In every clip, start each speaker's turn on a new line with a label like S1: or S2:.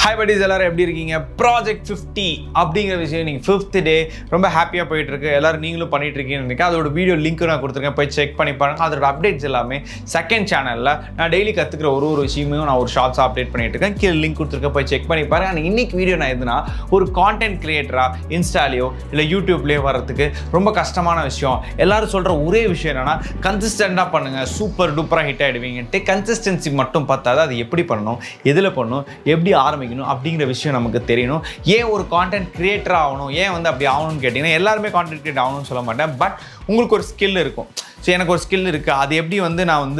S1: Hi buddies, எல்லாரும் எப்படி இருக்கீங்க? ப்ராஜெக்ட் 50 அப்படிங்கிற விஷயம் நீங்கள் 5th டே ரொம்ப ஹாப்பியாக போயிட்டுருக்கு. எல்லோரும் நீங்களும் பண்ணிட்டு இருக்கீங்கன்னு நினைக்கிறேன். அதோட வீடியோ லிங்க் நான் கொடுத்துருக்கேன், போய் செக் பண்ணி பாருங்க. அதோட அப்டேட்ஸ் எல்லாமே செகண்ட் சேனலில் நான் டெய்லி கற்றுக்கிற ஒரு விஷயமையும் நான் ஒரு ஷார்ட்ஸாக அப்டேட் பண்ணிட்டு இருக்கேன். கீழே லிங்க் கொடுத்துருக்கேன், போய் செக் பண்ணி பாருங்க. ஆனால் இன்னைக்கு வீடியோ நான் எதுனா ஒரு கான்டென்ட் கிரியேட்டராக இன்ஸ்டாலேயோ இல்லை யூடியூப்லேயோ வர்றதுக்கு ரொம்ப கஷ்டமான விஷயம். எல்லாரும் சொல்கிற ஒரே விஷயம் என்னன்னா, கன்சிஸ்டண்டாக பண்ணுங்கள், சூப்பர் டூப்பராக ஹிட் ஆகிடுவீங்கன்ட்டு. கன்சிஸ்டன்சி மட்டும் பார்த்தாது, அது எப்படி பண்ணணும், எதில் பண்ணணும், எப்படி ஆரம்பிக்கணும் அப்படிங்கிற விஷயம் நமக்கு தெரியணும். ஏன் ஒரு கான்டென்ட் கிரியேட்டர் ஆகணும், ஏன் அப்படி ஆகணும்னு கேட்டிங்கன்னா, எல்லாருமே கான்டென்ட் கிரியேட் ஆகணும்னு சொல்ல மாட்டேன். பட் உங்களுக்கு ஒரு ஸ்கில் இருக்கும். ஸோ எனக்கு ஒரு ஸ்கில் இருக்குது, அது எப்படி நான்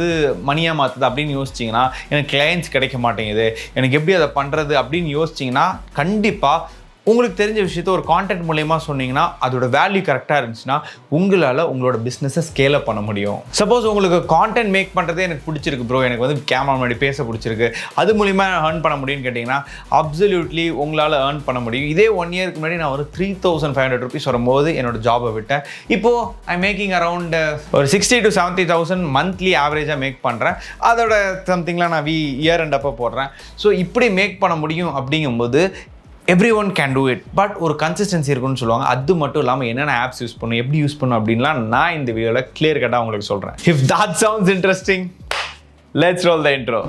S1: மணியாக மாற்றுது அப்படின்னு யோசிச்சிங்கன்னா, எனக்கு கிளையன்ட்ஸ் கிடைக்க மாட்டேங்குது, எனக்கு எப்படி அதை பண்ணுறது அப்படின்னு யோசிச்சிங்கன்னா, கண்டிப்பாக உங்களுக்கு தெரிஞ்ச விஷயத்த ஒரு கான்டென்ட் மூலயமா சொன்னீங்கன்னா, அதோட வேல்யூ கரெக்டாக இருந்துச்சுன்னா உங்களால் உங்களோட பிஸ்னஸை ஸ்கேல் அப் பண்ண முடியும். சப்போஸ் உங்களுக்கு கான்டென்ட் மேக் பண்ணுறதே எனக்கு பிடிச்சிருக்கு ப்ரோ, எனக்கு கேமரா முன்னாடி பேச பிடிச்சிருக்கு, அது மூலிமா ஏர்ன் பண்ண முடியும்னு கேட்டிங்கன்னா, அப்சல்யூட்லி உங்களால் ஏர்ன் பண்ண முடியும். இதே 1 இயருக்கு முன்னாடி நான் ஒரு 3500 rupees வரும்போது என்னோட ஜாபை விட்டேன். இப்போது ஐ மேக்கிங் அரவுண்ட் ஒரு 60,000 to 70,000 மந்த்லி ஆவரேஜாக மேக் பண்ணுறேன். அதோட சம்திங்லாம் நான் இயர் அண்ட் அப்போ போடுறேன். ஸோ இப்படி மேக் பண்ண முடியும் அப்படிங்கும்போது everyone can do it, but ஒரு கன்சிஸ்டன்சி இருக்குன்னு சொல்லுவாங்க. அது மட்டும் இல்லாமல் என்னென்ன ஆப்ஸ் யூஸ் பண்ணணும், எப்படி யூஸ் பண்ணணும் அப்படின்லாம் நான் இந்த வீடியோவில் கிளியர் கட்டாக உங்களுக்கு சொல்கிறேன். If that sounds interesting, let's roll the intro.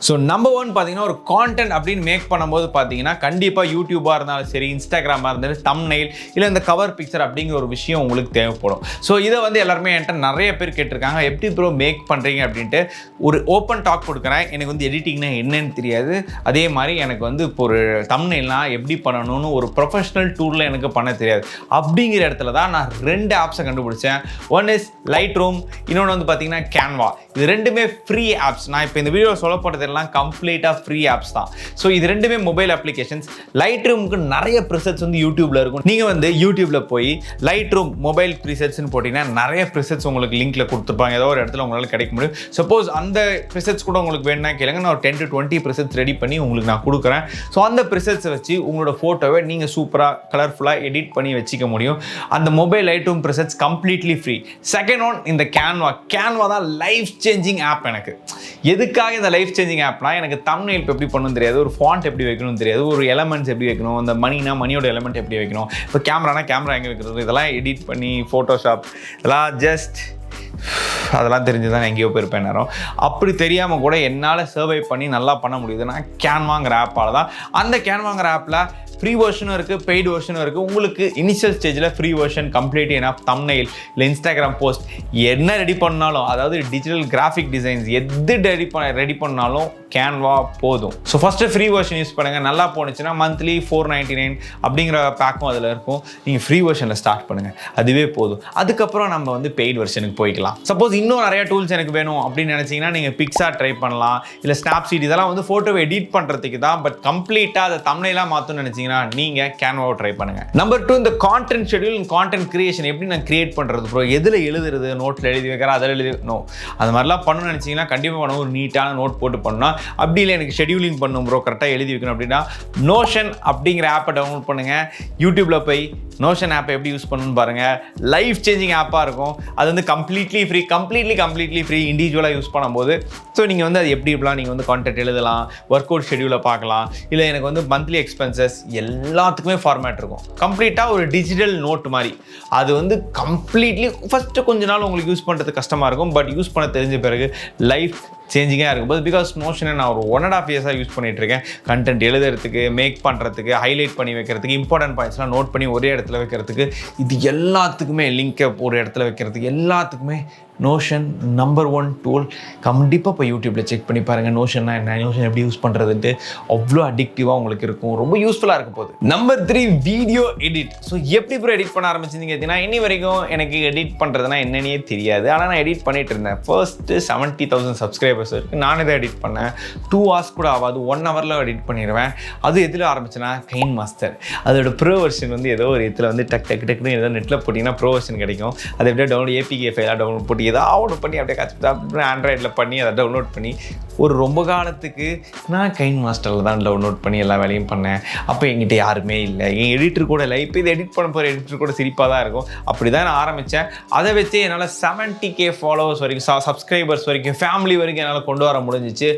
S1: So number 1 பார்த்தீங்கன்னா, ஒரு கான்டென்ட் அப்படின்னு மேக் பண்ணும்போது பார்த்தீங்கன்னா, கண்டிப்பாக யூடியூபாக இருந்தாலும் சரி, இன்ஸ்டாகிராமாக இருந்தாலும் தம்ப்நெயில் இல்லை இந்த கவர் பிக்சர் அப்படிங்கிற ஒரு விஷயம் உங்களுக்கு தேவைப்படும். ஸோ இதை எல்லாருமே என்கிட்ட நிறைய பேர் கேட்டிருக்காங்க, எப்படி ப்ரோ மேக் பண்ணுறீங்க அப்படின்ட்டு. ஒரு ஓப்பன் டாக் கொடுக்குறேன். எனக்கு எடிட்டிங்னா என்னன்னு தெரியாது. அதே மாதிரி எனக்கு இப்போ ஒரு தம்ப்நெயில்னா எப்படி பண்ணணும்னு ஒரு ப்ரொஃபஷனல் டூலில் எனக்கு பண்ண தெரியாது. அப்படிங்கிற இடத்துல தான் நான் 2 ஆப்ஸை கண்டுபிடிச்சேன். ஒன் இஸ் லைட் ரூம், இன்னொன்று பார்த்தீங்கன்னா கேன்வா. இது ரெண்டுமே ஃப்ரீ ஆப்ஸ். நான் இப்போ இந்த வீடியோ சொல்லப்படுறது எல்லாம் கம்ப்ளீட்டாக ஃப்ரீ ஆப்ஸ் தான். ஸோ இது ரெண்டுமே மொபைல் அப்ளிகேஷன்ஸ். லைட் ரூமுக்கு நிறைய ப்ரிசெட்ஸ் யூடியூப்ல இருக்கும். நீங்கள் யூடியூப்ல போய் லைட் ரூம் மொபைல் ப்ரிசெட்ஸ்னு போட்டிங்கன்னா நிறைய ப்ரிசெட்ஸ் உங்களுக்கு லிங்க்ல கொடுத்துருப்பாங்க. ஏதோ ஒரு இடத்துல உங்களால் கிடைக்க முடியும். சப்போஸ் அந்த ப்ரிசெட்ஸ் கூட உங்களுக்கு வேணும்னா கேளுங்க, நான் ஒரு 10 to 20 ப்ரிசெட்ஸ் ரெடி பண்ணி உங்களுக்கு நான் கொடுக்குறேன். ஸோ அந்த ப்ரிசெட்ஸை வச்சு உங்களோட ஃபோட்டோவை நீங்கள் சூப்பராக கலர்ஃபுல்லாக எடிட் பண்ணி வச்சுக்க முடியும். அந்த mobile Lightroom presets completely free. Second one இந்த கேன்வா தான் லைஃப் சேஞ்சிங் ஆப். எனக்கு எதுக்காக இந்த லைஃப் சேஞ்சிங் ஆப்னா, எனக்கு தம்ப்நெயில் இப்போ எப்படி பண்ணணும் தெரியாது, ஒரு ஃபாண்ட் எப்படி வைக்கணும்னு தெரியாது, ஒரு எலமெண்ட்ஸ் எப்படி வைக்கணும், அந்த மணியோட எலமெண்ட் எப்படி வைக்கணும், இப்போ கேமரானா கேமரா எங்கே வைக்கிறது, இதெல்லாம் எடிட் பண்ணி ஃபோட்டோஷாப் இதெல்லாம் அதெல்லாம் தெரிஞ்சு தான் எங்கேயோ போயிருப்பேன் நேரம். அப்படி தெரியாமல் கூட என்னால் சர்வை பண்ணி நல்லா பண்ண முடியுதுன்னா கேன்வாங்கிற ஆப்பால் தான். அந்த கேன்வாங்கிற ஆப்பில் ஃப்ரீ வெர்ஷனும் இருக்குது, பெய்டு வெர்ஷனும் இருக்குது. உங்களுக்கு இனிஷியல் ஸ்டேஜில் free version complete enough. Thumbnail இல்லை இன்ஸ்டாகிராம் போஸ்ட் என்ன ரெடி பண்ணாலும், அதாவது டிஜிட்டல் கிராஃபிக் டிசைன்ஸ் எது ரெடி பண்ணாலும் கேன்வா போதும். So first free version use பண்ணுங்கள். நல்லா போணுச்சுன்னா மந்த்லி 499 அப்படிங்கிற பேக்கும் அதில் இருக்கும். நீங்கள் ஃப்ரீ வெர்ஷனில் ஸ்டார்ட் பண்ணுங்கள், அதுவே போதும். அதுக்கப்புறம் நம்ம பெய்டு வெர்ஷனுக்கு போய்க்கலாம். சப்போஸ் இன்னும் நிறைய டூல்ஸ் எனக்கு வேணும் அப்படின்னு நினச்சிங்கன்னா, நீங்கள் பிக்ஸா ட்ரை பண்ணலாம், இல்லை ஸ்னாப்சீட். இதெல்லாம் ஃபோட்டோவை எடிட் பண்ணுறதுக்கு தான். பட் கம்ப்ளீட்டாக அதை தம்ப்நெயிலாக மாற்றணும்னு நினச்சிங்கன்னா நீங்கள் கேன்வாவை ட்ரை பண்ணுங்கள். நம்பர் 2, இந்த கான்டென்ட் ஷெட்யூல், கான்டென்ட் கிரியேஷன் எப்படி நான் கிரியேட் பண்ணுறது ப்ரோ, எதில் எழுதுறது, நோட்டில் எழுதி வைக்கிறேன், அதில் எழுதி அது மாதிரிலாம் பண்ணணும்னு நினச்சிங்கன்னா கண்டிப்பாக பண்ணணும். ஒரு நீட்டான நோட் போட்டு பண்ணணும். அப்படி இல்லை எனக்கு ஷெட்யூலிங் பண்ணும் ப்ரோ, கரெக்டாக எழுதி வைக்கணும் அப்படின்னா நோஷன் அப்படிங்கிற ஆப்பை டவுன்லோட் பண்ணுங்கள். யூடியூப்பில் போய் நோஷன் ஆப்பை எப்படி யூஸ் பண்ணணும்னு பாருங்கள். லைஃப் சேஞ்சிங் ஆப்பாக இருக்கும். அது கம்ப்ளீட்லி ஃப்ரீ இண்டிவிஜுவலாக யூஸ் பண்ணும்போது. ஸோ நீங்கள் அது எப்படிலாம் நீங்கள் கான்டென்ட் எழுதலாம், ஒர்க் அவுட் ஷெட்யூலை பார்க்கலாம். இல்லை எனக்கு மந்த்லி எக்ஸ்பென்சஸ் எல்லாத்துக்குமே ஃபார்மேட் இருக்கும். கம்ப்ளீட்டாக ஒரு டிஜிட்டல் நோட் மாதிரி. அது கம்ப்ளீட்லி ஃபஸ்ட்டு கொஞ்ச நாள் உங்களுக்கு யூஸ் பண்ணுறது கஷ்டமாக இருக்கும். பட் யூஸ் பண்ண தெரிஞ்ச பிறகு லைஃப் சேஞ்சிங்காக இருக்கும்போது, பிகாஸ் நோஷனை நான் ஒரு 1.5 years யூஸ் பண்ணிகிட்ருக்கேன். கண்டென்ட் எழுதுறதுக்கு, மேக் பண்ணுறதுக்கு, ஹைலைட் பண்ணி வைக்கிறதுக்கு, இம்பார்ட்டன்ட் பாயிண்ட்ஸ்லாம் நோட் பண்ணி ஒரே இடத்துல வைக்கிறதுக்கு, இது எல்லாத்துக்குமே லிங்கை ஒரு இடத்துல வைக்கிறதுக்கு எல்லாத்துக்குமே நோஷன் நம்பர் 1 டூல். கண்டிப்பாக இப்போ யூடியூப்பில் செக் பண்ணி பாருங்கள் நோஷன்னா என்ன, நோஷன் எப்படி யூஸ் பண்ணுறதுன்ட்டு. அவ்வளோ அடிக்டிவாக உங்களுக்கு இருக்கும், ரொம்ப யூஸ்ஃபுல்லாக இருக்க போகுது. Number 3, video edit. ஸோ எப்படி ப்ரோ எடிட் பண்ண ஆரம்பிச்சிருந்தீங்க கேட்டிங்கன்னா, இன்னி வரைக்கும் எனக்கு எடிட் பண்ணுறதுனா என்னன்னே தெரியாது. ஆனால் நான் எடிட் பண்ணிட்டு இருந்தேன். ஃபர்ஸ்ட்டு 70,000 சப்ஸ்கிரைபர்ஸ் இருக்குது. நானே தான் எடிட் பண்ணேன். 2 hours கூட ஆகாது, 1 hourல எடிட் பண்ணிடுவேன். அது எதில் ஆரம்பிச்சேன்னா கைன் மாஸ்டர். அதோட ப்ரோ வெர்ஷன் ஏதோ ஒரு இதில் டக்குன்னு ஏதோ நெட்டில் போட்டிங்கன்னா ப்ரோ வெர்ஷன் கிடைக்கும். அதை எப்படியா டவுன்லோட் APK ஃபைலாக டவுன்லோட் போட்டு ஏதாவது ஒன்று பண்ணி அப்படியே காய்ச்சி ஆண்ட்ராய்டில் பண்ணி அதை டவுன்லோட் பண்ணி ஒரு ரொம்ப காலத்துக்கு நான் கைன் மாஸ்டரில் தான் டவுன்லோட் பண்ணி எல்லா வேலையும் பண்ணேன். அப்போ என்கிட்ட யாருமே இல்லை, என் எடிட்டர் கூட இல்லை. இப்போ இது எடிட் பண்ண போகிற எடிட்டர் கூட சிரிப்பாக தான் இருக்கும். அப்படி தான் நான் ஆரம்பித்தேன். அதை வச்சு என்னால் 70K ஃபாலோவர்ஸ் வரைக்கும், சப்ஸ்கிரைபர்ஸ் வரைக்கும், ஃபேமிலி வரைக்கும் என்னால் கொண்டு வர முடிஞ்சிச்சு.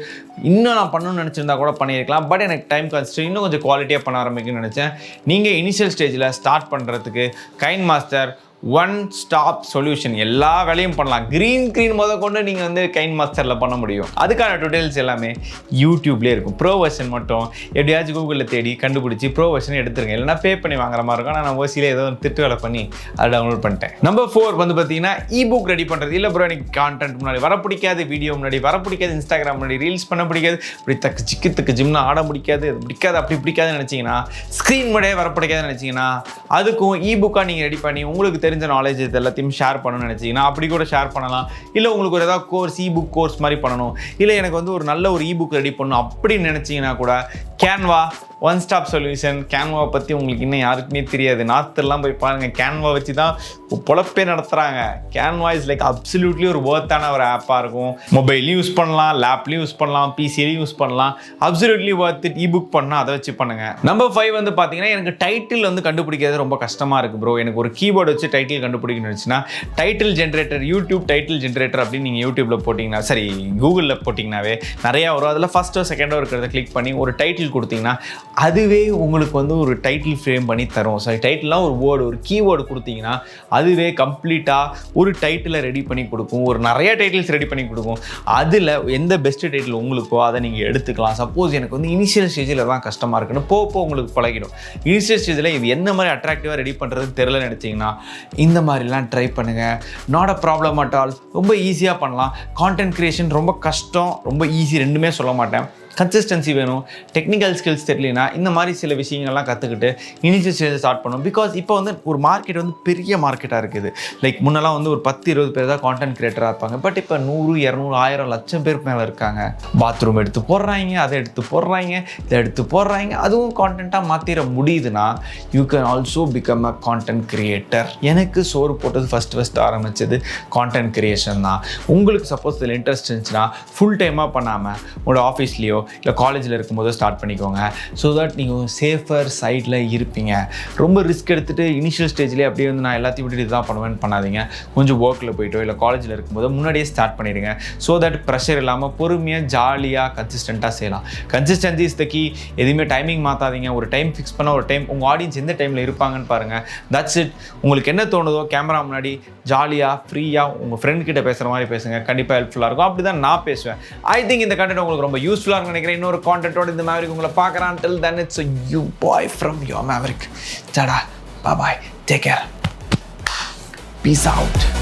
S1: இன்னும் நான் பண்ணணும்னு நினச்சிருந்தா கூட பண்ணியிருக்கலாம். பட் எனக்கு டைம் கான்ஸ்ட் இன்னும் கொஞ்சம் குவாலிட்டியாக பண்ண ஆரம்பிக்கும்னு நினச்சேன். நீங்கள் இனிஷியல் ஸ்டேஜில் ஸ்டார்ட் பண்ணுறதுக்கு கைன் மாஸ்டர் ஒன் ஸ்டாப் சொல்யூஷன். எல்லா வேலையும் பண்ணலாம். க்ரீன் கொண்டு நீங்கள் வந்து கைன் மாஸ்டரில் பண்ண முடியும். அதுக்கான டீட்டெயில்ஸ் எல்லாமே யூடியூப்லேயே இருக்கும். ப்ரோ வெர்ஷன் மட்டும் எப்படியாச்சும் கூகுளில் தேடி கண்டுபிடிச்சி ப்ரோ வெர்ஷன் எடுத்துருங்க. இல்லைனா பே பண்ணி வாங்குற மாதிரி இருக்கும். நான் ஓசியில் ஏதோ திட்டு வேலை பண்ணி அதை டவுன்லோட் பண்ணிட்டேன். நம்பர் 4 வந்து பார்த்தீங்கன்னா இபுக் ரெடி பண்ணுறது. இல்லை ப்ரோ எனக்கு கான்டென்ட் முன்னாடி வர பிடிக்காது, வீடியோ முன்னாடி வர பிடிக்காது, இன்ஸ்டாகிராம் முன்னாடி ரீல்ஸ் பண்ண பிடிக்காது, இப்படி தக்கு ஜிம்னா ஆட பிடிக்காது, அது பிடிக்காது, அப்படி பிடிக்காதுன்னு நினச்சிங்கன்னா, ஸ்க்ரீன் முன்னாடியே வர பிடிக்காதுன்னு நினச்சிங்கன்னா, அதுக்கும் இபுக்காக நீங்கள் ரெடி பண்ணி உங்களுக்கு தெரிஞ்ச நாலேஜ் இது எல்லாத்தையும் ஷேர் பண்ணணும்னு நினச்சிங்கன்னா அப்படி கூட ஷேர் பண்ணலாம். இல்லை உங்களுக்கு ஒரு ஏதாவது கோர்ஸ் இபுக் கோர்ஸ் மாதிரி பண்ணணும், இல்லை எனக்கு வந்து ஒரு நல்ல ஒரு இபுக் ரெடி பண்ணணும் அப்படின்னு நினச்சிங்கன்னா கூட கேன்வா ஒன் ஸ்டாப் சொல்யூஷன். கேன்வாவை பற்றி உங்களுக்கு இன்னும் யாருக்குமே தெரியாது. நார்த்தெல்லாம் போய் பாருங்கள், கேன்வா வச்சு தான் பொழப்பே நடத்துகிறாங்க. கேன்வா இஸ் லைக் அப்சல்யூட்லி ஒரு ஒர்த்தான ஒரு ஆப்பாக இருக்கும். மொபைல்லையும் யூஸ் பண்ணலாம், லேப்லையும் யூஸ் பண்ணலாம், பிசிலையும் யூஸ் பண்ணலாம். Absolutely worth it. இபுக் பண்ணால் அதை வச்சு பண்ணுங்கள். நம்பர் 5 வந்து பார்த்தீங்கன்னா எனக்கு டைட்டில் வந்து கண்டுபிடிக்கிறது ரொம்ப கஷ்டமாக இருக்குது ப்ரோ. எனக்கு ஒரு கீபோர்டு வச்சு டைட்டில் கண்டுபிடிக்கணும்னு இருந்துச்சுன்னா title generator, YouTube title generator அப்படின்னு நீங்கள் யூடியூப்பில் போட்டிங்கன்னா, சரி கூகுளில் போட்டிங்கனாவே நிறையா வரும். அதில் ஃபஸ்ட்டோ செகண்டோ இருக்கிறத கிளிக் பண்ணி ஒரு டைட்டில் கொடுத்தீங்கன்னா அதுவே உங்களுக்கு வந்து ஒரு டைட்டில் ஃப்ரேம் பண்ணி தரும். சரி, டைட்டில்லாம் ஒரு வேர்டு, ஒரு கீவேர்டு கொடுத்தீங்கன்னா அதுவே கம்ப்ளீட்டாக ஒரு டைட்டிலை ரெடி பண்ணி கொடுக்கும். ஒரு நிறைய டைட்டில்ஸ் ரெடி பண்ணி கொடுக்கும். அதில் எந்த பெஸ்ட் டைட்டில் உங்களுக்கோ அதை நீங்கள் எடுத்துக்கலாம். சப்போஸ் எனக்கு வந்து இனிஷியல் ஸ்டேஜில் தான் கஷ்டமாக இருக்குன்னு போக உங்களுக்கு பழகிடும். இனிஷியல் ஸ்டேஜில் இது எந்த மாதிரி அட்ராக்டிவாக ரெடி பண்ணுறதுன்னு தெரியலன்னு நினச்சிங்கன்னா இந்த மாதிரிலாம் ட்ரை பண்ணுங்கள். Not a problem at all. ரொம்ப ஈஸியாக பண்ணலாம். கான்டென்ட் கிரியேஷன் ரொம்ப கஷ்டம், ரொம்ப ஈஸி ரெண்டுமே சொல்ல மாட்டேன். கன்சிஸ்டன்சி வேணும். டெக்னிக்கல் ஸ்கில்ஸ் தெரியலனா இந்த மாதிரி சில விஷயங்கள்லாம் கற்றுக்கிட்டு இனிஷியல் ஸ்டேஜ் ஸ்டார்ட் பண்ணணும். பிகாஸ் இப்போ வந்து ஒரு மார்க்கெட் வந்து பெரிய மார்க்கெட்டாக இருக்குது. லைக் முன்னெல்லாம் வந்து ஒரு 10-20 பேர் தான் கான்டென்ட் கிரியேட்டராக இருப்பாங்க. பட் இப்போ 100, 200, 1000, லட்சம் பேர் மேலே இருக்காங்க. பாத்ரூம் எடுத்து போடுறாங்க, அதை எடுத்து போடுறாங்க, இதை எடுத்து போடுறாங்க. அதுவும் கான்டென்ட்டாக மாற்றிட முடியுதுன்னா you can also become a content creator. எனக்கு சோறு போட்டது ஃபஸ்ட்டு ஆரம்பித்தது கான்டென்ட் கிரியேஷன் தான். உங்களுக்கு சப்போஸ் இதில் இன்ட்ரெஸ்ட் இருந்துச்சுன்னா ஃபுல் டைமாக பண்ணாமல் உங்களோட ஆஃபீஸ்லேயோ இல்லை காலேஜில் இருக்கும்போது ஸ்டார்ட் பண்ணிக்கோங்க. ஸோ தட் நீங்கள் சேஃபர் சைடில் இருப்பீங்க. ரொம்ப ரிஸ்க் எடுத்துகிட்டு இனிஷியல் ஸ்டேஜ்லேயே அப்படியே வந்து நான் எல்லாத்தையும் விட்டுட்டு இதுதான் பண்ணுவேன்னு பண்ணாதீங்க. கொஞ்சம் ஒர்க்கில் போய்ட்டோ இல்லை காலேஜில் இருக்கும்போது முன்னாடியே ஸ்டார்ட் பண்ணிடுங்க. ஸோ தட் ப்ரெஷர் இல்லாமல் பொறுமையாக ஜாலியாக கன்சிஸ்டண்ட்டாக செய்யலாம். Consistency is the key. எதுவுமே டைமிங் மாற்றாதீங்க. ஒரு டைம் ஃபிக்ஸ் பண்ண ஒரு டைம் உங்கள் ஆடியன்ஸ் எந்த டைமில் இருப்பாங்கன்னு பாருங்கள். That's it. உங்களுக்கு என்ன தோணுதோ கேமரா முன்னாடி ஜாலியாக ஃப்ரீயாக உங்கள் ஃப்ரெண்ட் கிட்ட பேசுகிற மாதிரி பேசுங்க. கண்டிப்பாக ஹெல்ப்ஃபுல்லாக இருக்கும். அப்படி தான் நான் பேசுவேன். ஐ திங்க் இந்த கண்டென்ட் உங்களுக்கு ரொம்ப யூஸ்ஃபுல்லாக இருக்கும் நினைக்கிறேன். இன்னொரு கான்டென்ட்டோட இந்த Maverick உங்களை பார்க்குறான். Till then it's you boy from your Maverick. Tada. Bye bye. Take care. Peace out.